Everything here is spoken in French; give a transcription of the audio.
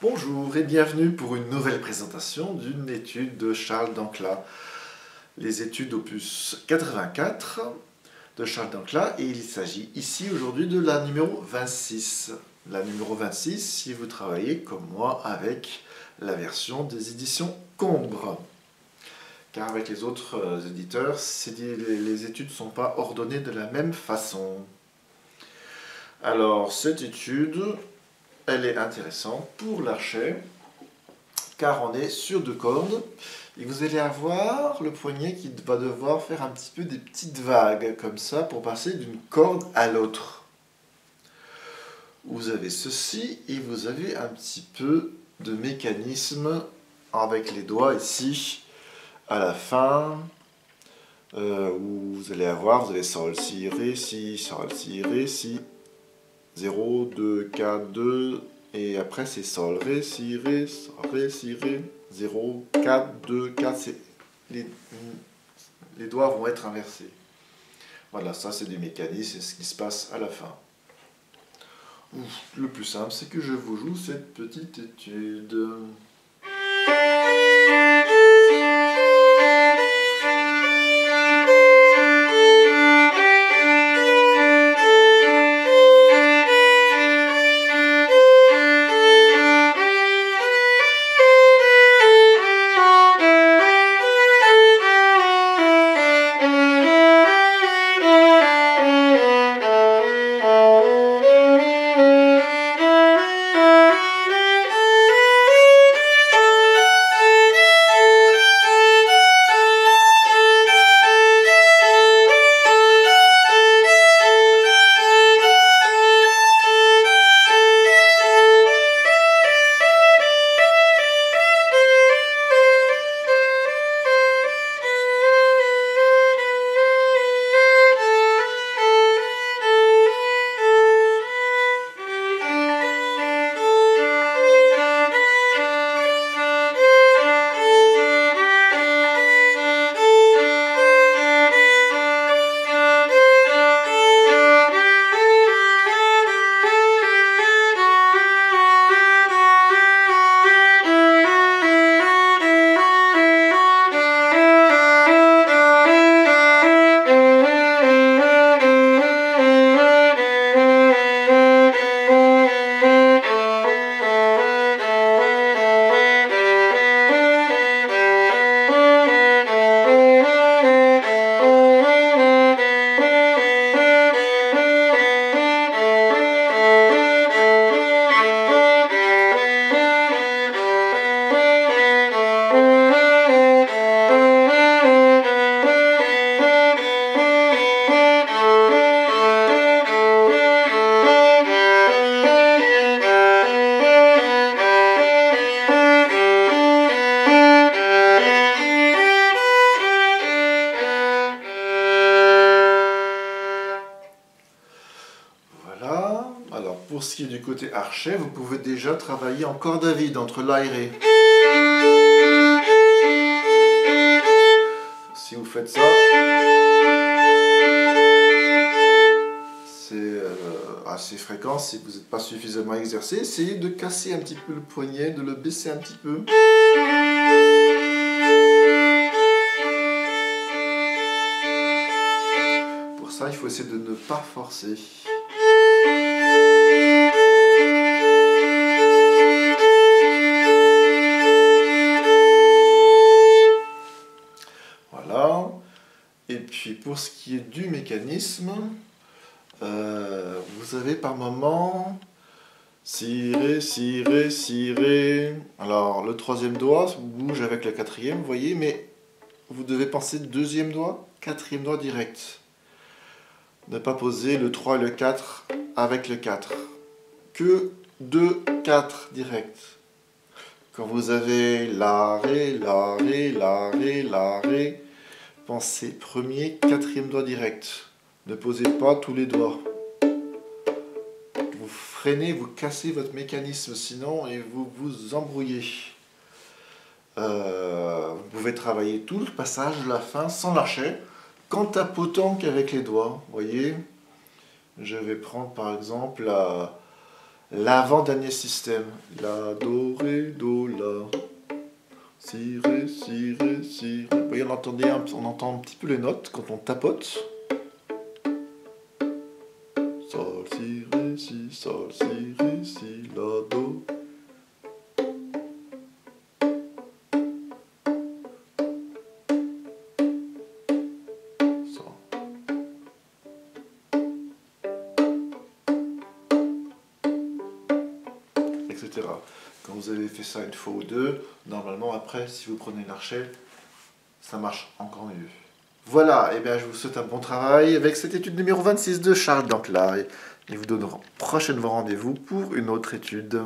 Bonjour et bienvenue pour une nouvelle présentation d'une étude de Charles d'Ancla. Les études opus 84 de Charles d'Ancla, et il s'agit ici aujourd'hui de la numéro 26. La numéro 26 si vous travaillez comme moi avec la version des éditions Combre. Car avec les autres éditeurs, les études ne sont pas ordonnées de la même façon. Alors cette étude, elle est intéressante pour l'archet, car on est sur 2 cordes, et vous allez avoir le poignet qui va devoir faire un petit peu des petites vagues, comme ça, pour passer d'une corde à l'autre. Vous avez ceci, et vous avez un petit peu de mécanisme avec les doigts ici, à la fin, où vous allez sol, si, ré, si, sol, si, ré, si, 0, 2, 4, 2, et après c'est sol, ré, si, ré, sol, ré, si, ré, 0, 4, 2, 4, les doigts vont être inversés. Voilà, ça c'est du mécanisme, c'est ce qui se passe à la fin. Le plus simple, c'est que je vous joue cette petite étude. Voilà. Alors pour ce qui est du côté archet, vous pouvez déjà travailler en corde à vide entre La et Ré. Si vous faites ça, c'est assez fréquent. Si vous n'êtes pas suffisamment exercé, essayez de casser un petit peu le poignet, de le baisser un petit peu. Pour ça, il faut essayer de ne pas forcer. Voilà. Et puis pour ce qui est du mécanisme, vous avez par moment si, ré, si, ré, si, ré. Alors le 3e doigt bouge avec le 4e, vous voyez, mais vous devez penser 2e doigt, 4e doigt direct. Ne pas poser le 3 et le 4 avec le 4. Que 2, 4 direct. Quand vous avez La, Ré, La, Ré, La, Ré, La, Ré, pensez 1er, 4e doigt direct. Ne posez pas tous les doigts. Vous freinez, vous cassez votre mécanisme sinon et vous vous embrouillez. Vous pouvez travailler tout le passage de la fin sans l'archet, qu'en tapotant qu'avec les doigts. Vous voyez, je vais prendre par exemple L'avant-dernier système. La, do, ré, do, la. Si, ré, si, ré, si, ré. Vous voyez, on entend un petit peu les notes quand on tapote. Sol, si, ré, si, sol, si, ré, si, la, do. Sol. Etc. Quand vous avez fait ça une fois ou deux, normalement après, si vous prenez l'archet, ça marche encore mieux. Voilà, et bien je vous souhaite un bon travail avec cette étude numéro 26 de Charles Dancla et vous donnerons prochainement rendez-vous pour une autre étude.